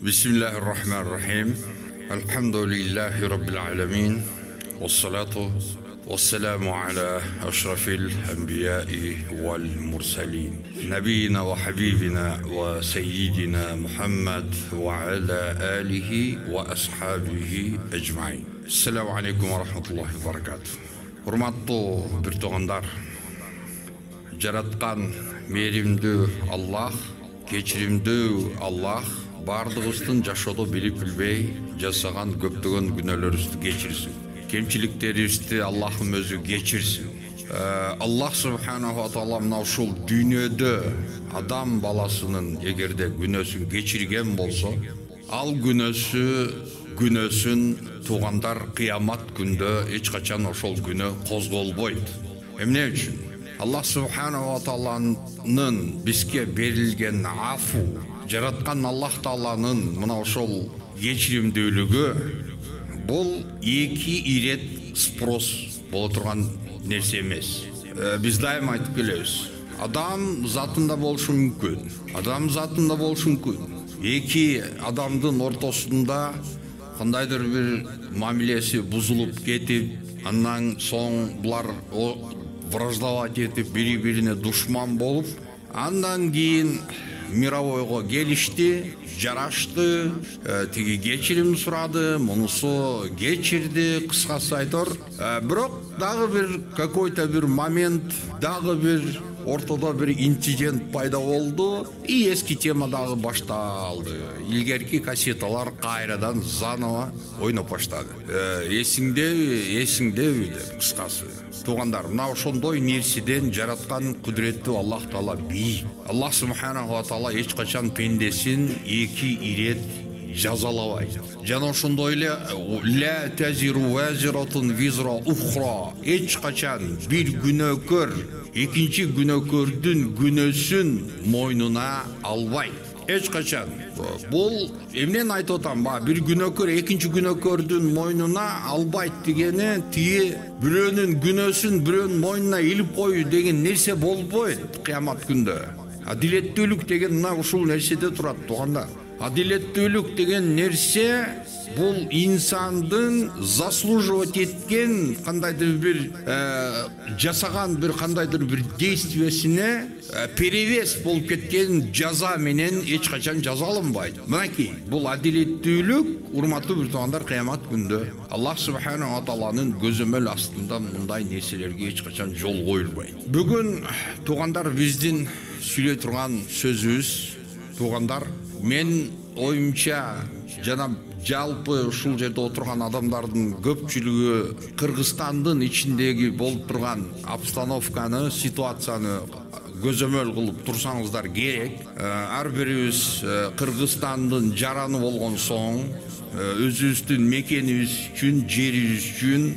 Bismillahirrahmanirrahim. Elhamdülillahi Rabbil alemin. Vessalatu vesselamu ala eşrafil enbiyai vel mursalin. Nebiyina ve habibina ve seyyidina Muhammed ve ala alihi ve ashabihi ecmain. Esselamu aleyküm ve rahmetullahi ve berekatuhu. Hurmatlı bir toğanlar, жараткан мээримдүү Аллах, кечиримдүү Аллах бардыгыбыздын жашоодо билип билбей жасаган көптөгөн күнөөлөрүбүздү кечирсин. Кемчиликтерибизди Аллахым өзү кечирсин. Аллах субханаху ва таала мына ушул дүйнөдө адам баласынын эгерде күнөөсүн кечирген болсо, ал күнөөсүн туугандар кыямат күндө эч качан ошол күнөө козголбойт. Эмне үчүн? Аллах субханаху ва тааланын бизге берилген афу, жараткан Аллах тааланын мына ошол кечиримдүүлүгү бул эки ирет спрос боло турган нерсе эмес. Биз дайыма айтып келебиз. Адам затында болушу мүмкүн. Эки адамдын ортосунда кандайдыр бир мамилеси бузулуп кетип, андан соң булар враждовать етіп, бири-бирине душман болып, андан кейін мировойго келишти, жарашты, тиги кечирим сурады, мунусу кечирди, кыскасы айтор. Бирок дагы бир какой-то бир момент, дагы бир ортодо бир инцидент пайда болду, и эски тема дагы башталды. Илгерки кассеталар кайрадан заново ойноп баштады. Эсиңдеби деп кыскасы. Тугандар, мына ошондой нерседен жараткан кудуреттүү Аллах Таала бийик. Аллах субханаху ва таала эч качан пендесин эки ирет жазалабайт. Жана ошондой эле ла тазиру вазиратун визра ухра. Эч качан бир күнөөкөр экинчи күнөөкөрдүн күнөөсүн мойнуна албайт. Эч качан. Бул эмнени айтып атам, бир күнөөкөр экинчи күнөөкөрдүн мойнуна албайт дегени тиги бирөөнүн күнөөсүн бирөөнүн мойнуна илип коюу деген нерсе болбойт кыямат күндө. Адилеттүүлүк деген мына ушул нерседе турат туугандар. Адилеттүүлүк деген нерсе бул инсандын заслуживать эткен кандайдыр бир жасаган бир кандайдыр бир действиесине перевес болуп кеткен жаза менен эч качан жазаланбайт. Мынакей, бул адилеттүүлүк, урматтуу бир туугандар, кыямат күндө Аллах субханаху ва тааланын көзөмөл астында мындай нерселерге эч качан жол коюлбайт. Бүгүн туугандар биздин сүйлөй турган сөзүбүз, туугандар, мен оюмча жана жалпы ушул жерде отурган адамдардын көпчүлүгү Кыргызстандын ичиндеги болуп турган обстановканы, ситуацияны көзөмөл кылып турсаңыздар керек. Ар бирибиз Кыргызстандын жараны болгон соң өзүбүздүн мекенибиз үчүн, жерибиз үчүн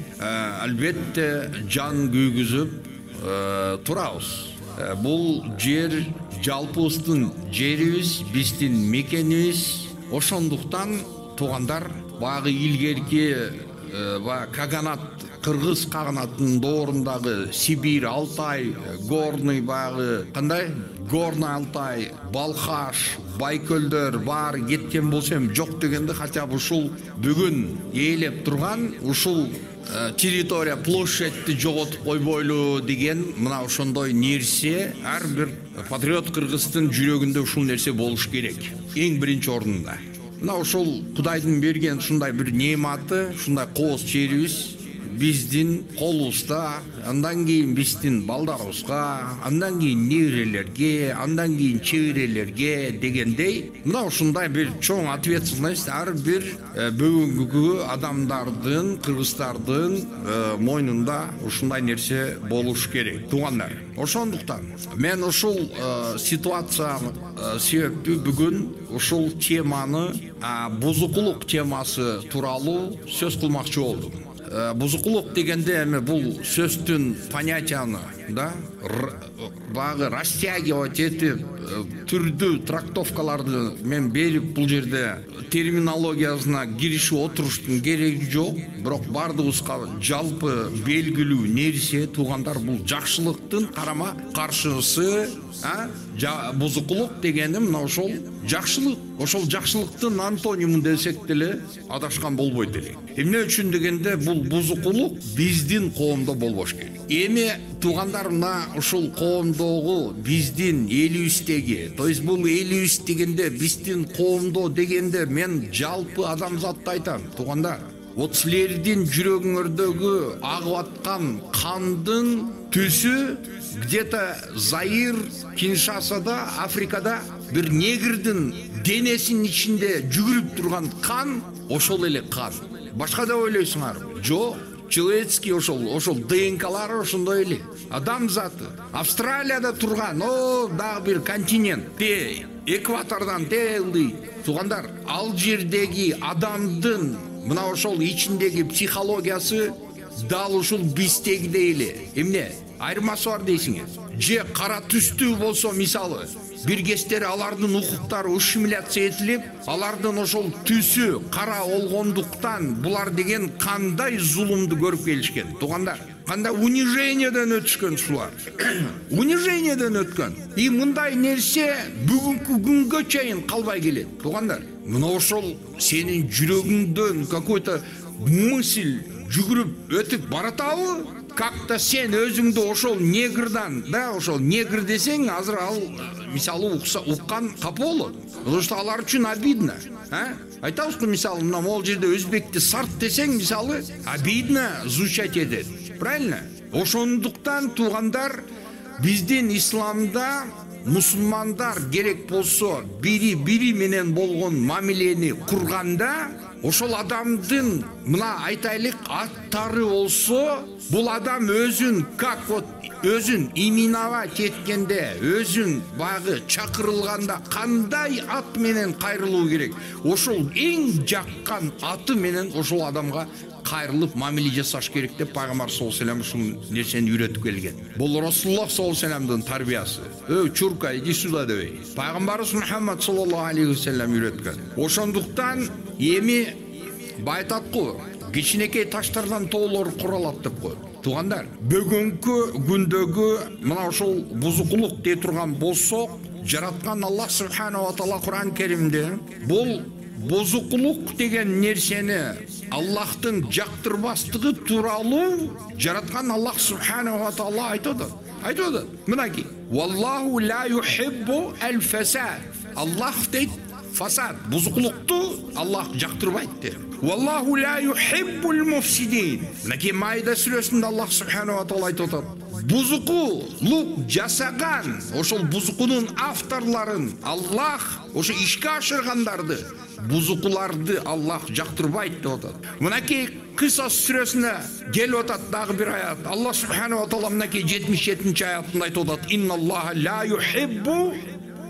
албетте жан күйгүзүп турабыз. Бул жер жалпыбыздын жерибиз, биздин мекенибиз. Ошондуктан туугандар, багы илгерки каганат, кыргыз каганатынын доорундагы Сибирь, Алтай, Горный багы, кандай? Горный Алтай, Балхаш, Байкөлдөр бар кеткен болсо эми жок дегенде хотя бы ушул бүгүн ээлеп турган ушул территория, площадьты жоготуп койбойлу деген мына ошондой нерсе ар бир патриот кыргыздын жүрөгүндө ушул нерсе болуш керек. Эң биринчи орунда. Мына ушул Кудайдын берген ушундай бир неаматы, ушундай кооз жерибиз биздин колубузда, андан кийин биздин балдарыбызга, андан кийин неберелерге, андан кийин чеберелерге дегендей, мына ушундай бир чоң ответственность ар бир бүгүнкү адамдардын, кыргыздардын мойнунда ушундай нерсе болуш керек. Туугандар, ошондуктан мен ушул ситуация себептүү бүгүн ушул теманы, бузукулук темасы тууралуу сөз кылмакчы болдум. Бузукулук дегенде эми бул сөздүн понятияны да, багы растягивать этип түрдүү трактовкаларды мен берип бул жерде терминологиясына киришип отуруштун кереги жок. Бирок бардыгыбызга жалпы белгилүү нерсе туугандар, бул жакшылыктын карама каршысы, бузукулук дегени мына ошол жакшылык. Ошол жакшылыктын антониму десек деле адашкан болбойт элек. Эмне үчүн дегенде бул бузукулук биздин коомдо болбош керек. Эми туугандар, мына ушул коомдогу биздин элибиздеги, то есть бул элибиз дегенде биздин коомдо дегенде мен жалпы адамзатты айтам. Туугандар, вот силердин жүрөгүңөрдөгү агып аткан кандын түсү где-то Заир, Киншасада, Африкада бир негрдин денесинин ичинде жүгүрүп турган кан ошол эле кан. Башка да ойлойсуңарбы? Жок. Человеческий ошол ДНКлары ошондой эле. Адам заты. Австралияда турган, дагы бир континент. Экватордан ылдый. Туугандар, ал жердеги адамдын мына ошол ичиндеги психологиясы дал ушул биздегидей эле. Эмне? Айырмасы бар дейсиңер. Же кара түстүү болсо, мисалы, бир кездери алардын укуктары ассимиляция этилип, алардын ошол түсү кара болгондуктан булар деген кандай зулумду көрүп келишкен. Туугандар, кандай унижениеден өтүшкөн сулар. Унижениеден өткөн. И мындай нерсе бүгүнкү күнгө чейин калбай келет. Туугандар, мына ошол сенин жүрөгүңдөн какой-то мысль жүгүрүп өтүп баратабы? Как-то сен өзүңдү ошол негрдан, да, ошол негр десең, азыр ал мисалы уккан капа болот. Потому что алар үчүн обидно, айтабызбы, мисалы, мына могул жерде өзбекти сарт десең, мисалы, обидно звучать этет. Правильно? Ошондуктан туугандар, биздин исламда мусулмандар керек болсо бири менен болгон мамилени курганда, ошол адамдын мына айтайлык аттары болсо, бул адам өзүн как вот өзүн именовать эткенде, өзүн багы чакырылганда кандай ат менен кайрылуу керек, ошол эң жаккан аты менен ошол адамга кайрылып мамиле жасаш керек деп пайгамбар саллаллаху алейхи вассалам ушул нерсени үйрөтүп келген. Бул Расулуллах саллаллаху алейхи вассаламдын тарбиясы. Чурка, иди сюда дебей. Пайгамбарыбыз Мухаммад саллаллаху алейхи вассалам үйрөткөн. Ошондуктан эми байтат го, кичинекей таштардан тоолор куралат деп коет. Туугандар, бүгүнкү күндөгү мына ошол бузукулук дей турган болсок, жараткан Аллах субханаху ва таала Кур'ан Керимде бул бузукулук деген нерсени Аллахтын жактырбастыгы тууралуу жараткан Аллах субханаху ва таала айтат. Мынакей: "Валлаху ла юхиббу аль-фасад". Аллах дейт, фасад, бузукулукту Аллах жактырбайт дейт. "Валлаху ла юхиббу аль-муфсидин". Мынакей Майда сүрөсүндө Аллах субханаху ва таала айтат: бузукулук жасаган, ошол бузукунун авторлорун Аллах, ошо ишке ашыргандарды, бузукуларды Аллах жактырбайт деп атат. Мынакей Кысас сүрөсүнө келип атат дагы бир аят. Аллах субханаху ва таала мынакей 77-чи аятында айтып атат: "Инналлаха ла юхиббу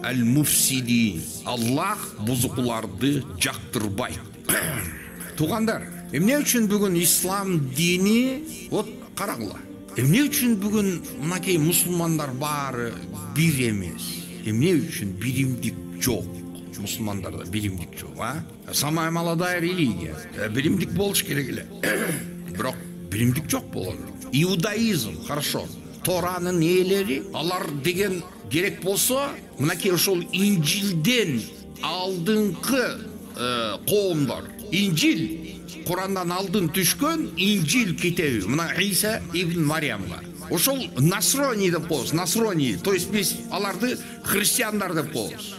аль-муфсидин". Аллах бузукуларды жактырбайт. Туугандар, эмне үчүн бүгүн ислам дини, вот караңла, эмне үчүн бүгүн мынакей мусулмандар баары бир эмес? Эмне үчүн биримдик жок? Мусулмандарда биримдик жок, Самая молодая религия. Биримдик болуш керек эле. Бирок биримдик жок болот. Иудаизм, хорошо. Торанын ээлери, алар деген керек болсо, мынакей ошол Инжилден алдыңкы коомдор. Инжил, Курандан алдын түшкөн Инжил китеби. Мына Иса ибн Мариямга. Ошол насрони деп коебуз, насрони. То есть биз аларды христиандар деп коебуз.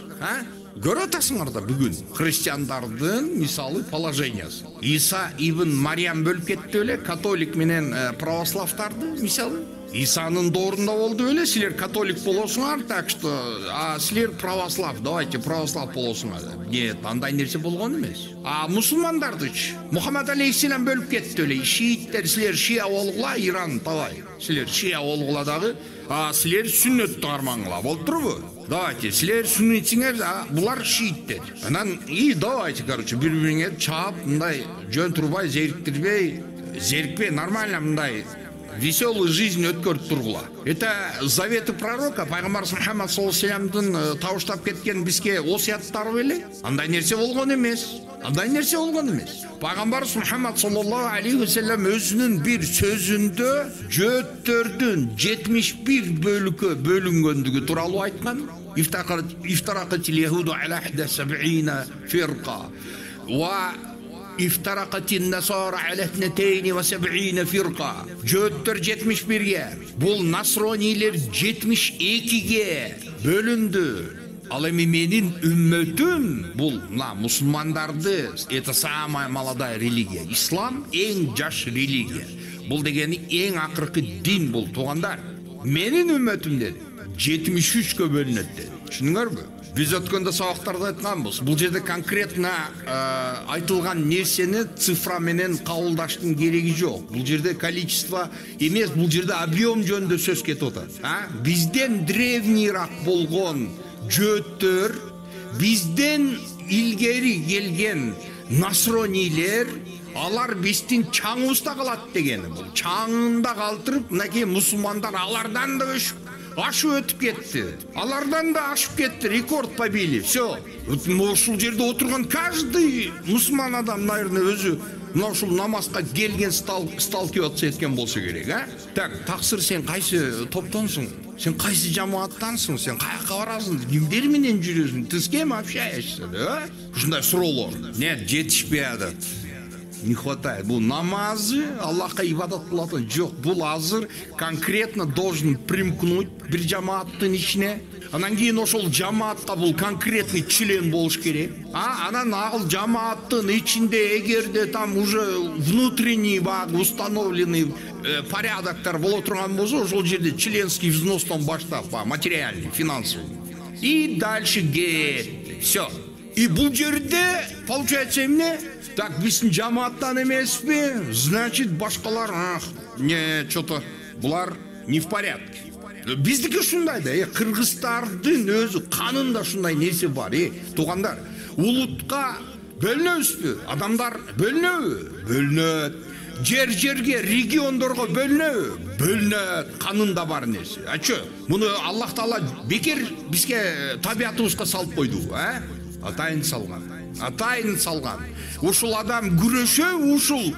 Көрө атасыңар да бүгүн христиандардын мисалы положениясы. Иса ибн Мариям бөлүп кетти эле, католик менен православдарды мисалы. Исанын доорунда болду эле, силер католик болосуңар, так что силер православ, давайте православ болосуңар. Нет, андай нерсе болгон эмес. Мусулмандардычы Мухаммад алейхиссалам бөлүп кетти эле. Шииттер, силер шия болгула, Иран табай. Силер шия болгула дагы, силер сүннөттү кармаңла. Болуп турбу? Давайте, силер сүннитсиңер, булар шииттер. Анан давайте, короче, бири-бириңерди чаап, мындай жөн турбай, зерикпей, нормально мындай веселый жизнь өткөрүп тургула. Это заветы пророка, пайгамбарыбыз Мухаммад саллаллаху алейхи вассаламдын тауштап кеткен бизге осуяттары беле. Андай нерсе болгон эмес. Пайгамбарыбыз Мухаммад саллаллаху алейхи вассалам өзүнүн бир сөзүндө жөөттөрдүн 71 бөлүккө бөлүнгөндүгү тууралуу айткан. افترقت اليهود على 71 فرقة وافترقت النصارى على 72 فرقة. Жөөттөр 71-ге, бул насронийлер 72-ге бөлүндү. Ал эми менин үммөтүм бул мусулмандарды, это самая молодая религия. Ислам эң жаш религия. Бул дегени эң акыркы дин бул, туугандар. Менин үммөтүм деди 73-кө бөлүнөт деди. Түшүнүңөрбү? Биз өткөндө сабактарда айтканбыз. Бул жерде конкретно айтылган нерсени цифра менен кабылдаштын кереги жок. Бул жерде количество эмес, бул жерде объем жөнүндө сөз кетип атат. Бизден древнийрак болгон жөөттөр, бизден илгери келген насронийлер, алар биздин чаңыбызда калат дегени. Бул чаңында калтырып, мынакей мусулмандар алардан да ашып өтүп кетти. Алардан да ашып кетти, рекорд побили. Все. Ушул жерде отурган каждый мусулман адам, наверное, өзү мына ушул намазга келген сталкиваться эткен болсо керек, Так, таксыр, сен кайсы топтонсуң? Сен кайсы жамааттансың? Сен каяка барасың? Кимдер менен жүрөсүң? Ты с кем общаешься, да? Ушундай суроолор. Нет, жетишпей атат. Не хватает. Бул намазы, Аллахка ибадат кылат жок. Бул азыр конкретно должен примкнуть бир жамааттын ичине. Анан кийин ошол жамаатта бул конкретный член болуш керек. Анан ал жамааттын ичинде эгерде там уже внутренний установленный порядоктор боло турган болсо, ошол жерде членский взностон баштап, материальный, финансовый. И дальше кет. Все. И бул жерде получается эмне? Так, биздин жамааттан эмеспи? Значит, башкалар, не, что-то булар не в порядке. Биздики ушундай да, кыргыздардын өзү канында ушундай нерсе бар, туугандар. Улутка бөлүнөбүзбү? Адамдар бөлүнөбү? Бөлүнөт. Жер-жерге, региондорго бөлүнөбү? Бөлүнөт. Канында бар нерсе. Чо? Муну Аллах Таала бекер бизге табиятыбызга салып койду, Атайын салган. Ушул адам күрөшө, ушул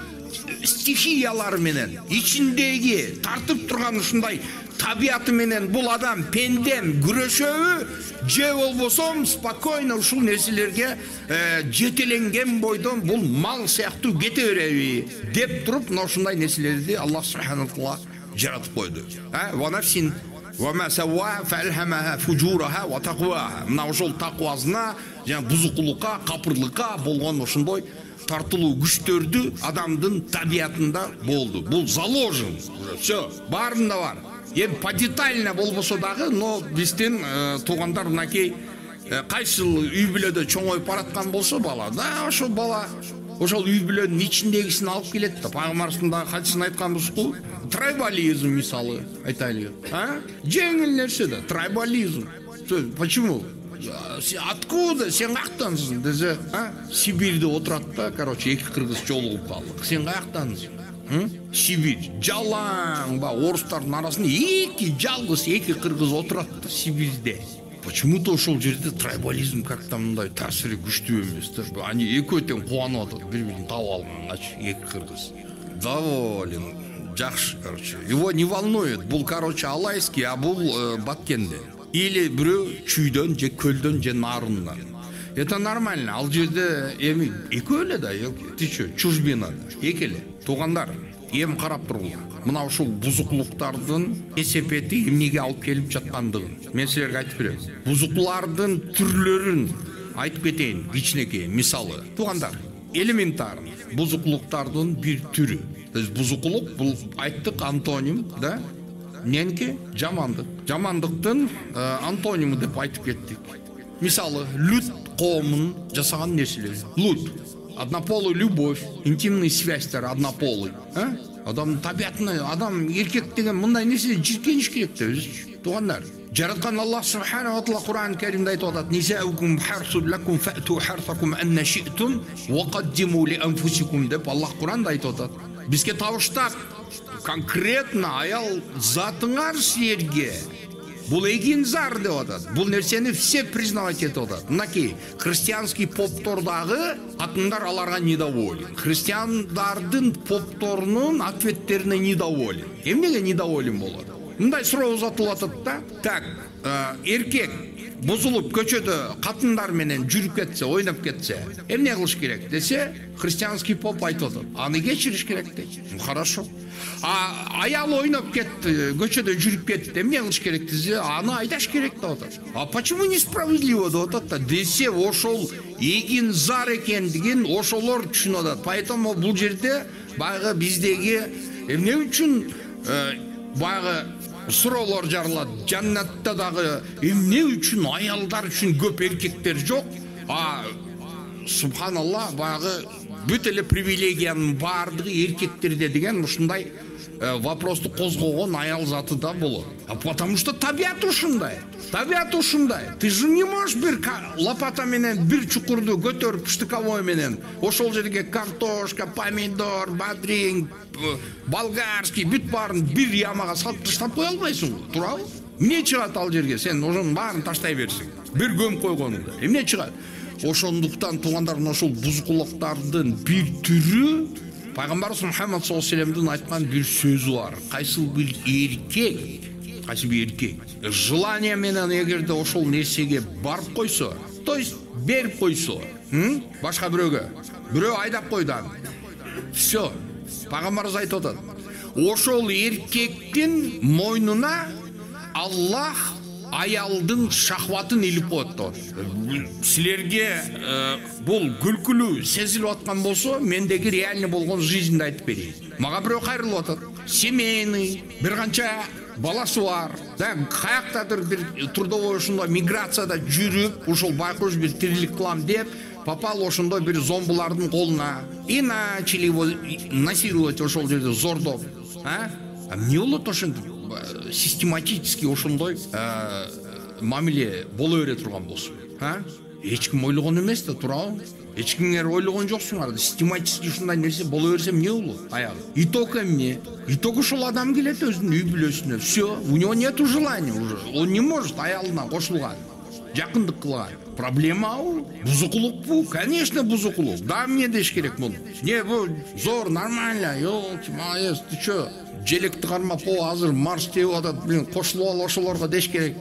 стихиялар менен, ичиндеги тартып турган ушундай табияты менен бул адам пендем күрөшөбү, же болбосо спокойно ушул нерселерге жетеленген бойдон бул мал сыяктуу кете береби деп туруп, ушундай нерселерди Аллах субханаху ва таала жаратып койду. Ва нафсин وما سواها فألهمها فجورها وتقواها. Мына ошол таквасына, жана бузукулукка, капырлыкка болгон ошондой тартылуу күчтөрдү адамдын табиятында болду. Бул заложен. Все, баарында бар. Эми подетально болбосо дагы, но биздин туугандар мынакей кайсыл үй бүлөдө чоңоюп бараткан болсо бала, да ошол бала ошол үй бүлөнүн ичиндегисин алып келет да. Пайгамбарыбыздын дагы хадисин айтканбызбы? Трайбализм мисалы айтайлы. Жеңил нерсе да, трайбализм. Почему? Откуда? Сен каяктансың десе, Сибирьде отурат да, короче, эки кыргыз жолугуп калдык. Сен каяктансың? Сибирь. Жалаң, орустардын арасында жалгыз эки кыргыз отурат да Сибирьде. Почему-то ошол жерде трайбализм как-то мындай таасири күчтүү эмес. Они экөө тең кубанып атат, бири-бирин таап алгангачы, эки кыргыз. Доволен. Жакшы, короче. Его не волнует. Бул, короче, Алайский, а бул Баткенде. Или бирөө чүйдөн же көлдөн же нарындан. Это нормально. Ал жерде эми экөө эле да, ты чё, чужбина. Эки эле. Туугандар, эми карап тургула. Мына ушул бузукулуктардын эсепети эмнеге алып келип жаткандыгын мен силерге айтып берем. Бузукулардын түрлөрүн айтып кетейин, кичинекей мисалы. Туугандар, элементарный бузукулуктардын бир түрү. Бузукулук бул айттык антоним, да? Ненки? Жамандык. Жамандыктын антонимы деп айтып кеттик. Мисалы, лют коомун жасаган нерселер. Лут. Однополый любовь, интимный связьтер однополый. Адам табиятына, адам эркек деген мындай нерсе жиркениш керек да өзү. Туугандар, жараткан Аллах субханаху ва таала Кур'ан Каримде айтып атат: "Нисаукум харсун лакум фату харсакум анна ши'тум ва каддиму ли анфусикум" деп Аллах Кур'анда айтып атат. бизге табыштап конкретно аял затыңар силерге бул эгин зар деп атат. Бул нерсени все признавать этип атат. Мынакей христианский поптордагы катындар аларга недоволен. Христиандардын попторунун ответтерине недоволен. Эмнеге недоволен болот? Мындай суроо узатылып атат да. Так, эркек бузулуп көчөдө катындар менен жүрүп кетсе, ойноп кетсе, эмне кылыш керек десе, христианский поп айтып атат. Аны кечириш керек дейт. Хорошо. Аял ойноп кетти, көчөдө жүрүп кетти, эмне кылыш керек десе, аны айдаш керек деп атат. А почему несправедливо деп атат да? Десе, ошол эгин зар экендигин ошолор түшүнүп атат. Поэтому бул жерде баягы биздеги эмне үчүн баягы суроолор жарылат. Жаннатта дагы эмне үчүн аялдар үчүн көп эркектер жок? Субханалла, баягы бүт эле привилегиянын бардыгы эркектерде деген ушундай вопросту козгогон аял заты да болот. Потому что табиат ушундай. Табиат ушундай. Ты же не можешь бир лопата менен бир чукурду көтөрүп штыковой менен ошол жерге картошка, помидор, бадринг, болгарский бүт баарын бир ямага салып таштап кое албайсың. Туурабы? Эмне чыгат ал жерге? Сен ошонун баарын таштай берсиң. Бир көмүп койгонуңда. Эмне чыгат? Ошондуктан туугандардын ошол бузукулуктардын бир түрү Пайгамбарыбыз Мухаммад саллаллаху алейхи вассаламдын айткан бир сөзү бар. Кайсы бир эркек желание менен эгерде ошол нерсеге барып койсо, то есть берип койсо, башка бирөө айдап койду. Все. Пайгамбарыбыз айтып атат. Ошол эркектин мойнуна Аллах аялдын шахватын илип коет деп. Силерге бул күлкүлүү сезилип аткан болсо, мендеги реальный болгон жизньди айтып берейин. Мага бирөө кайрылып атат. Семейный, бир канча баласы бар. Да, каяктадыр бир трудовой ушундай миграцияда жүрүп, ушул байкуш бир тирилик кылам деп, попал ошондой бир зомбулардын колуна. И начали его насиловать ошол жерде зордоп. Эмне болот ошентип? Систематически ошондой мамиле боло бере турган болсо, эч ким ойлогон эмес да, туурабы? Эч кимдер ойлогон жоксуңар. Систематически ушундай нерсе боло берсе эмне болот? Аял. Итог эмне? Итог ушул адам келет өзүнүн үй бүлөсүнө. Все, у него нету желания уже. Он не может аялына кошулган, жакындык кылган. Проблема бул. Бузукулук бул. Конечно, бузукулук. Да, эмне деш керек муну? Не, бул зор, нормально. Ёлки, молодец, ты чё? Желекти кармап, азыр марш деп атат, блин, кошулуп ал ошолорго деш керек.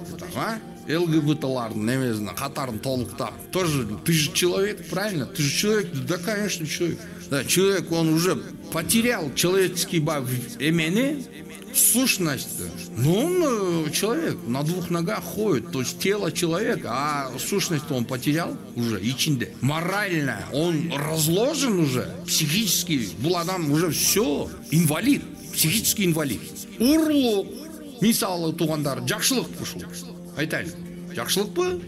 ЛГБТлардын эмесине катарын толуктап. Тоже ты же человек, правильно? Ты же человек, да, конечно, человек. Да, человек, он уже потерял человеческий эмени, сущность. Но он человек, на двух ногах ходит, то есть тело человека, а сущность он потерял уже, ичинде. Морально он разложен уже, психически, бул адам уже все, инвалид. Психический инвалид. Урлук, мисалы туугандар, жакшылык ушул. Айтайлы. Жакшылыкпы?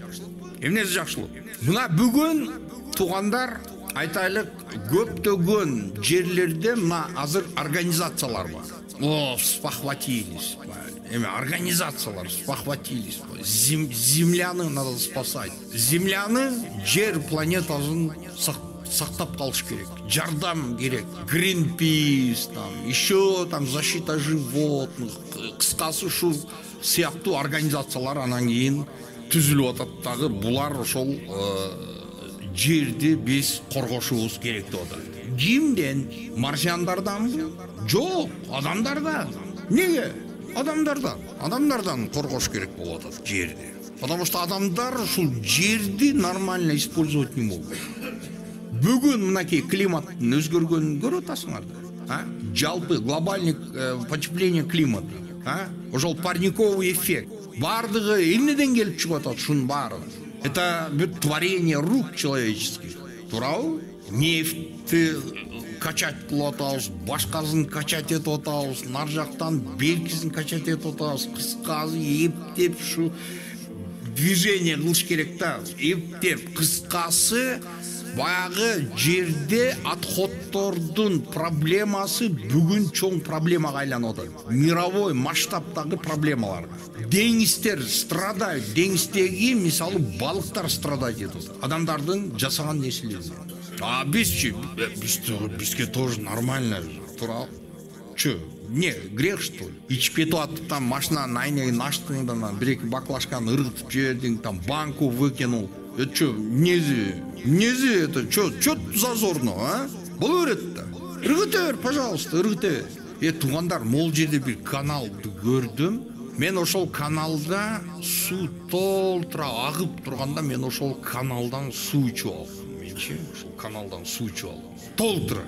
Эмнеси жакшылык? Мына бүгүн туугандар айтайлык көптөгөн жерлерде мына азыр организациялар бар. Спохватились. Организациялар спохватились. Земляны надо спасать. Земляны, жер планетасын сактап калыш керек. Жардам керек. Greenpeace, там, еще там защита животных, кыскасы ушул сыяктуу организациялар анан кийин түзүлүп атат дагы. Булар ошол жерди биз коргошубуз керек деп атат. Кимден? Марсиандарданбы? Жок, адамдардан. Неге? Адамдардан коргош керек болуп атат жерди. Потому что адамдар ушул жерди нормально использовать не могут. Бүгүн мынакей климаттын өзгөргөнүн көрүп атасыңар да. Жалпы глобальный потепление климата. Ошол парниковый эффект. Бардыгы эмнеден келип чыгып атат ушунун баары? Это творение рук человеческих. Туурабы? Нефтти качать кылып атабыз, башкасын качать этип атабыз, нар жактан белгисин качать этип атабыз, кыскасы эптеп ушу движение кылыш керек да. Эптеп кыскасы баягы жерде отходтордун проблемасы бүгүн чоң проблемага айланып атат. Мировой масштабтагы проблемалар. Деңиздер страдают, деңиздеги мисалы балыктар страдать этет. Адамдардын жасаган нерселери. А бизчи, бизге тоже нормально. тура. Че, не, грех что ли? Ичип кетип атып, там машинанын айнегин ачтың, бир эки баклажканы ыргытып жибердиң, там банку выкинул. Это что, нези это, что зазорно, а? Боло берет да. Ыргыта бер, пожалуйста, ыргыта бер. Туугандар, могул жерде бир каналды көрдүм. Мен ошол каналда суу толтура агып турганда, мен ошол каналдан суу ичип алдым. Менчи, ошол каналдан суу ичип алдым. Толтура.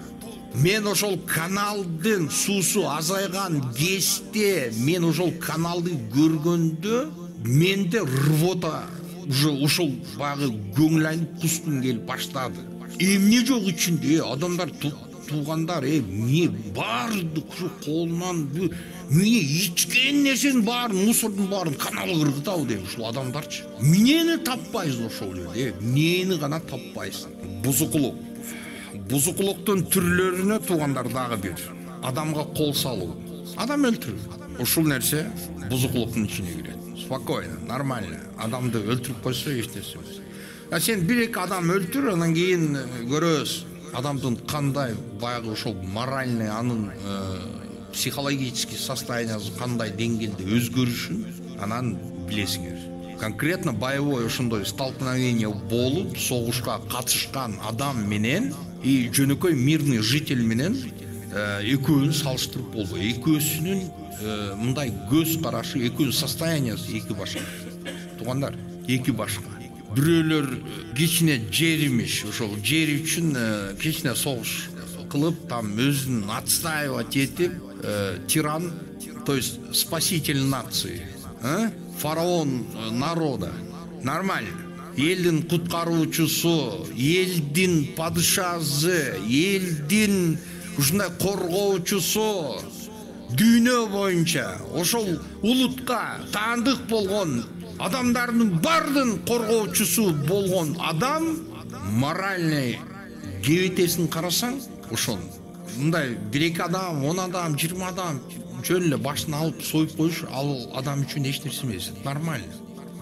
Мен ошол каналдын суусу азайган кезде, мен ошол каналды көргөндө, менде рвота уже ошол багы көңүл айнып кускум келип баштады. Эмне жок ичинде, адамдар туугандар, эмне барды колунан эмне ичкен нерсенин баарын, мусордун баарын каналга кыргытабы дейм ушул адамдарчы. Эмнени таппайсың ошол жерде? Эмнени гана таппайсың? Бузукулуктун түрлөрүнө туугандар дагы бир. Адамга кол салуу, адам өлтүрүү. Ушул нерсе бузукулуктун ичине кирет. Спокойно, нормально. Адамды өлтүрүп койсо эч нерсе эмес. Сен бир эки адам өлтүр, анан кийин көрөбүз адамдын кандай баягы ошол моральный, анын психологический состояниясы кандай деңгээлде өзгөрүшүн анан билесиңер. Конкретно боевой ошондой столкновение болуп, согушка катышкан адам менен и жөнөкөй мирный житель менен экөөнүн салыштырып болбойт. Экөөсүнүн мындай көз карашы, экөөнүн состояниясы эки башка. Туугандар, эки башка. Бирөөлөр кичине жеримиш, ошол жер үчүн кичине согуш кылып, там өзүн отстаивать этип, тиран, то есть спаситель нации, фараон народа. Нормально. Элдин куткаруучусу, элдин падышасы, элдин ушундай коргоочусу, дүйнө боюнча ошол улутка таандык болгон адамдардын бардын коргоочусу болгон адам моральный кебетесин карасаң, ошол мындай бир эки адам, 10 адам, 20 адам жөн эле башын алып союп коюш, ал адам үчүн эч нерсе эмес. Нормально.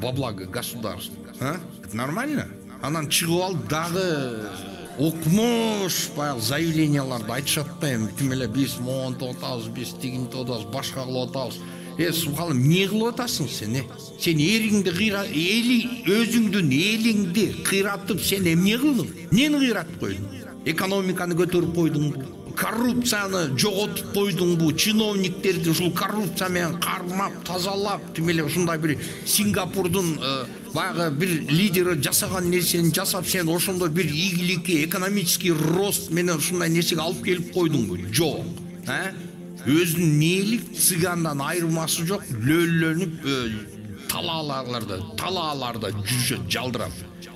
Во благо государства. Это нормально? Анан чыгып алып дагы окмуш баягы заявленияларды айтышат да, эми тим эле биз монтип атабыз, биз тигинтип атабыз, башка кылып атабыз. Субханалла, эмне кылып атасың сен? Сен эриңди өзүңдүн элиңди кыйратып, сен эмне кылдың? Эмнени кыйратып койдуң? Экономиканы көтөрүп койдуңбу? Коррупцияны жоготуп койдуңбу? Чиновниктерди ушул коррупция менен кармап, тазалап, тим эле ушундай бир Сингапурдун баягы бир лидери жасаган нерсени жасап, сен ошондой бир ийгиликке, экономический рост менен ушундай нерсеге алып келип койдуңбу? Жок. Өзүнүн нээлик цыгандан айырмасы жок, лөлөнүп талааларда жүрүшөт жалдырап.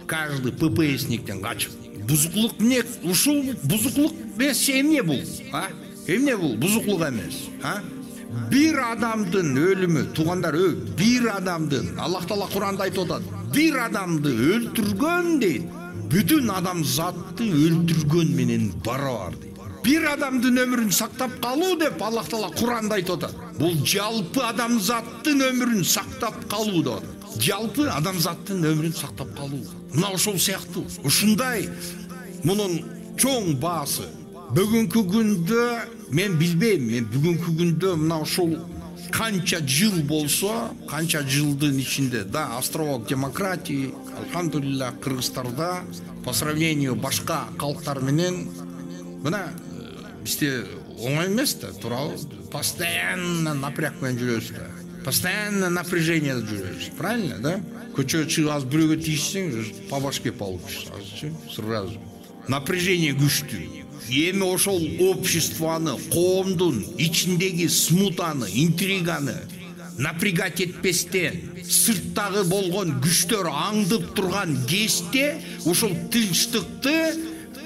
Каждый ППСниктен качып. Бузукулук эмне? Ушул бузукулук эмес, эмне бул? Эмне бул? Бузукулук эмес. Бир адамдын өлүмү, туугандар, бир адамдын, Аллах Таала Куранда айтып атат, бир адамды өлтүргөн дейт, бүтүн адам затты өлтүргөн менен барабар дейт. Бир адамдын өмүрүн сактап калуу деп Аллах Таала Куранда айтып атат. Бул жалпы адамзаттын өмүрүн сактап калуу деп атат. Жалпы адамзаттын өмүрүн сактап калуу. Мына ошол сыяктуу. Ушундай мунун чоң баасы. Бүгүнкү күндө мен билбейм, бүгүнкү күндө мына ошол канча жыл болсо, канча жылдын ичинде да островок демократии, алхамдулилlah, Кыргызстанда по сравнению башка калктар менен мына бизде оңой эмес да, туурабы? Постоянно напряг менен жүрөбүз да. Постоянно напряжение жүрөбүз. Правильно, да? Көчөгө чыгып аз бирөөгө тийишсең, по башке получишь. Сразу. Напряжение күчтүү. Эми ошол обществоны, коомдун ичиндеги смутаны, интриганы напрягать этпестен, сырттагы болгон күчтөр аңдып турган кезде ошол тынчтыкты,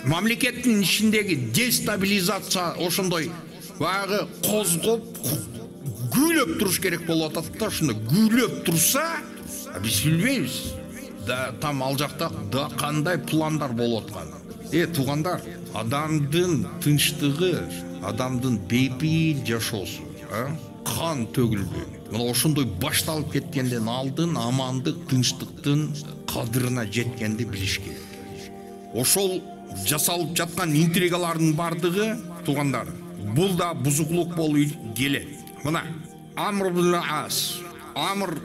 мамлекеттин ичиндеги дестабилизация ошондой баягы козгоп гүйлөп туруш керек болуп атат да. Ошондой гүйлөп турса, биз билбейбиз. Да там ал жакта да кандай пландар болуп аткан. Туугандар, адамдын тынчтыгы, адамдын бейпил жашоосу, кан төгүлбөй. Мына ошондой башталып кеткенден алдын амандык, тынчтыктын кадырына жеткенди билиш керек. Ошол жасалып жаткан интригалардын бардыгы, туугандар, бул да бузуклук болуп келет. Мына Амр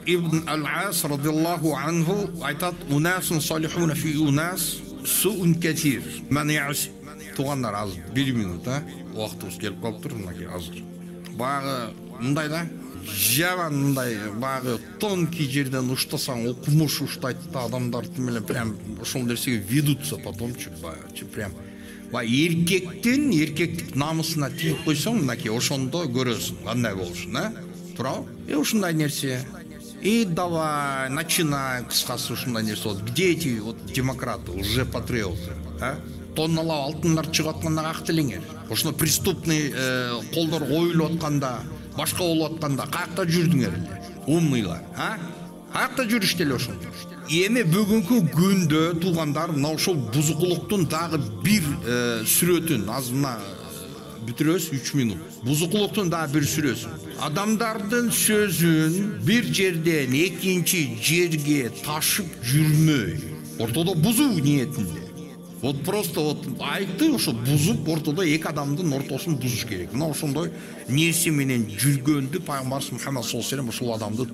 ибн ал-Ас радиаллаху анху айтат: "Унасун салихуна фи унас суун катир". Мен яс тугандар аз 1 минут, уақытыбыз келіп қалып тұр, мынакей азыр. Бағы мындай да, жаман мындай бағы тонкий жерден уштасаң, окумуш уштайды да, адамдар менен прям ошол нерсеге ведутся потом прям. Еркектик намысына тиіп қойсаң, мынакей ошондо көрөсүң, кандай болушун, Турабы? Ушундай нерсе. И давай, начинай, кыскасы ушундай нерсе болот. Где эти вот демократы, уже патриоты, Тонналап алтындар чыгып атканда ак тилиңер. Ошоно преступный колдор коюлуп атканда, башка болуп атканда каякта жүрдүңөр эле? Умныйлар, Каякта жүрүштү эле ошондо. Эми бүгүнкү күндө туугандар мына ошол бузукулуктун дагы бир сүрөтүн азына бүтүрөбүз 3 минут. Бузукулуктун дагы бир сүрөсүн. Адамдардын сөзүн бир жерден экинчи жерге ташып жүрмөй. Ортодо бузуу ниетинде. Вот просто вот айтты, ошо бузуп ортодо эки адамдын ортосун бузуш керек. Мына ошондой нерсе менен жүргөндү пайгамбарыбыз Мухаммад саллаллаху алейхи вассалам ошол адамды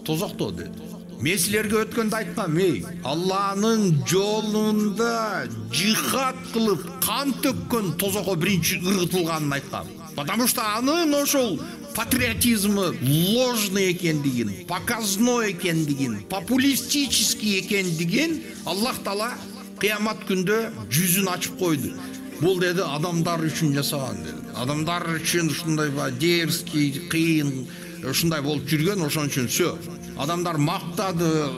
тозоктоо деди. Мен силерге өткөндө айткам, Алланын жолунда жихад кылып кан төккөн тозокко биринчи ыргытылганын айткам. Потому что анын ошол патриотизмы ложный экендигин, показной экендигин, популистический экендигин Аллах Таала кыямат күндө жүзүн ачып койду. Бул деди адамдар үчүн жасаган деди. Адамдар үчүн ушундай дерзкий, кыйын, ушундай болуп жүргөн, ошон үчүн всё. Адамдар мактады,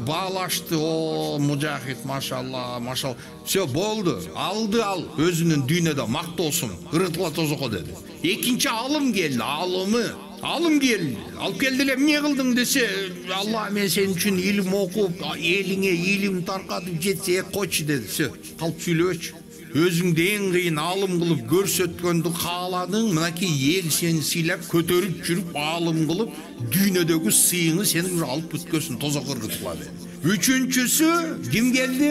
баалашты, о, мужахид, машалла, машалла. Всё болду. Алды ал өзүнүн дүйнөдө мактоосун, ыргытыла тозокко деди. Экинчи алым келди, алым келди. Алып келди эле, эмне кылдың десе, Алла мен сен үчүн илим окуп, элиңе илим таркатып жетсе, койчу деди. Всё, калп сүйлөбөчү. Өзүңдү эң кыйын алым кылып көрсөткөндү кааладың, мынакей эл сени сыйлап, көтөрүп жүрүп, алым кылып, дүйнөдөгү сыйыңы сени алып бүткөсүн, тозокко ыргытыла деди. Үчүнчүсү ким келди?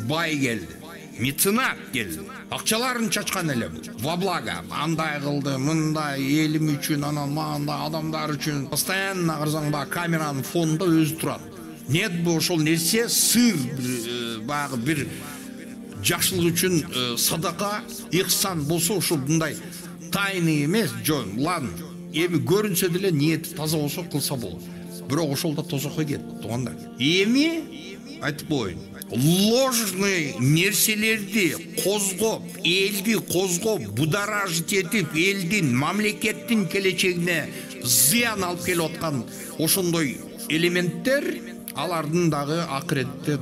Бай келди. Меценат келди. Акчаларын чачкан эле. Во благо, андай кылды, мындай элим үчүн, анан мындай адамдар үчүн. Постоянно кырсаң камеранын фонунда өзү турат. Нет бу ошол нерсе сыр, багы бир жакшылык үчүн садака, ихсан болсо ошол мындай тайны эмес, лан. Эми көрүнсө деле ниети таза болсо кылса болот. Бирок ошол да тозокко кетти, туугандар. Эми айтып коеюн. Ложный нерселерди козгоп, элди козгоп, бударажит этип, элдин, мамлекеттин келечегине зыян алып келип аткан ошондой элементтер алардын дагы акыретте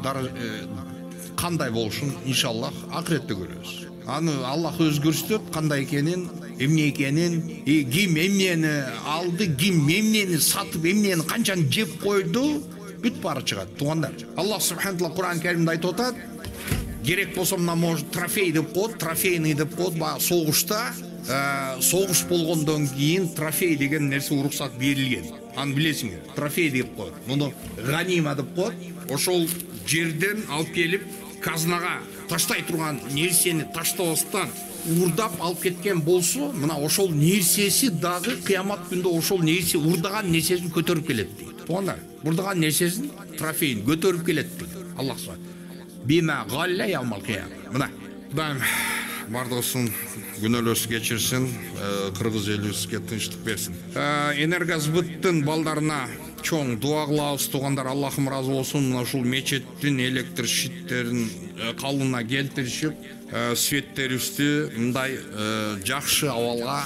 кандай болушун иншаллах акыретте көрөбүз. Аны Аллах өзү көрсөтөт, кандай экенин, эмне экенин, ким эмнени алды, ким эмнени сатып, эмнени канчаны жеп койду, бүт бары чыгат, туугандар. Аллах субхана таала Кур'ан Каримде айтып атат, керек болсо мына может трофей деп коет, трофейный деп коет, согушта, согуш болгондон кийин трофей деген нерсе уруксат берилген. Аны билесиңер, трофей деп коет. Муну ганима деп коет. Ошол жерден алып келип казнага таштай турган нерсени таштабастан урдап алып кеткен болсо, мына ошол нерсеси дагы кыямат күндө ошол нерсе урдаган нерсесин көтөрүп келет дейт. Туугандар, урдаган нерсесин трофейин көтөрүп келет дейт. Аллах субхана бима галла яумал кыям. Мына Кудайым бардыгысын күнөөлөрүбүздү кечирсин, кыргыз элибизге тынчтык берсин. Энергосбыттын балдарына чоң дуа кылабыз, туугандар. Аллахым ыраазы болсун. Ушул мечеттин электр щиттерин калыбына келтиришип, светтерибизди мындай жакшы абалга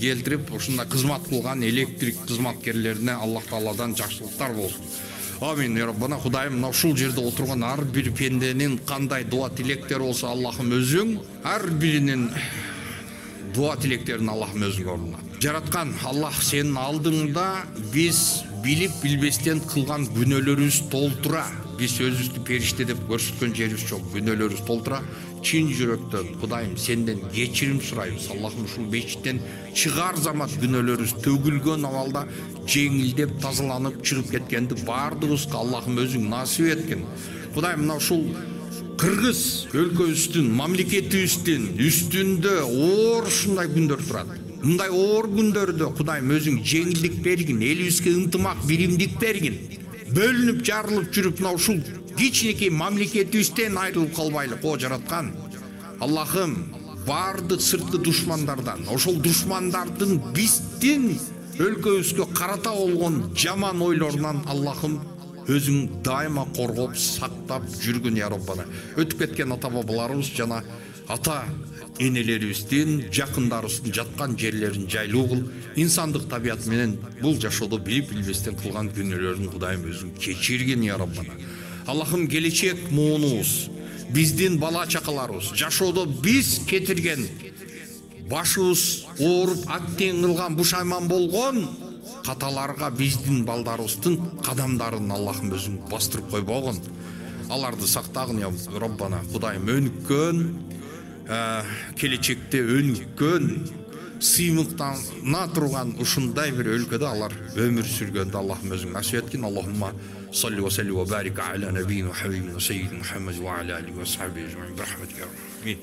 келтирип, ушундай кызмат кылган электрик кызматкерлерине Аллах Тааладан жакшылыктар болсун. Амин. Раббана Кудайым, мына ушул жерде отурган ар бир пенденин кандай дуа тилектери болсо, Аллахым өзүң ар биринин дуа тилектерин Аллахым өзүң орнуна. Жараткан Аллах, сенин алдыңда биз билип билбестен кылган күнөөлөрүбүз толтура. Биз өзүбүздү периште деп көрсөткөн жерибиз жок, күнөөлөрүбүз толтура. Чын жүрөктөн Кудайым сенден кечирим сурайбыз. Аллахым ушул мечиттен чыгар замат күнөөлөрүбүз төгүлгөн абалда жеңилдеп тазаланып чыгып кеткенди бардыгыбызга Аллахым өзүң насип эткин. Кудайым, мына ушул Кыргыз өлкөбүздүн, мамлекетибиздин үстүндө оор ушундай күндөр турат. Мындай оор күндөрдө Кудайым өзүң жеңилдик бергин, элибизге ынтымак, биримдик бергин. Бөлүнүп, жарылып жүрүп, мына ушул кичинекей мамлекетибизден айрылып калбайлык. О жараткан Аллахым, бардык сырткы душмандардан, ошол душмандардын биздин өлкөбүзгө карата болгон жаман ойлорунан Аллахым өзүң дайыма коргоп, сактап жүргүн я Роббана. Өтүп кеткен ата бабаларыбыз жана ата энелерибиздин, жакындарыбыздын жаткан жерлерин жайлуу кыл. Инсандык табият менен бул жашоодо билип билбестен кылган күнөөлөрүн Кудайым өзүң кечиргин я Роббана. Аллахым, келечек муунубуз, биздин бала чакаларыбыз, жашоодо биз кетирген, башыбыз ооруп, аттең кылган, бушайман болгон каталарга биздин балдарыбыздын кадамдарын Аллахым өзүң бастырып койбогун. Аларды сактагын я Роббана. Кудайым, өнүккөн, келечекте өнүккөн, сыймыктана турган ушундай бир өлкөдө алар өмүр сүргөндө Аллахым өзүң насип эткин. Аллахумма салли ва салли ва барик аля набийина хабибина саййидина Мухаммад ва аля алиhi ва сахбихи ажмаин.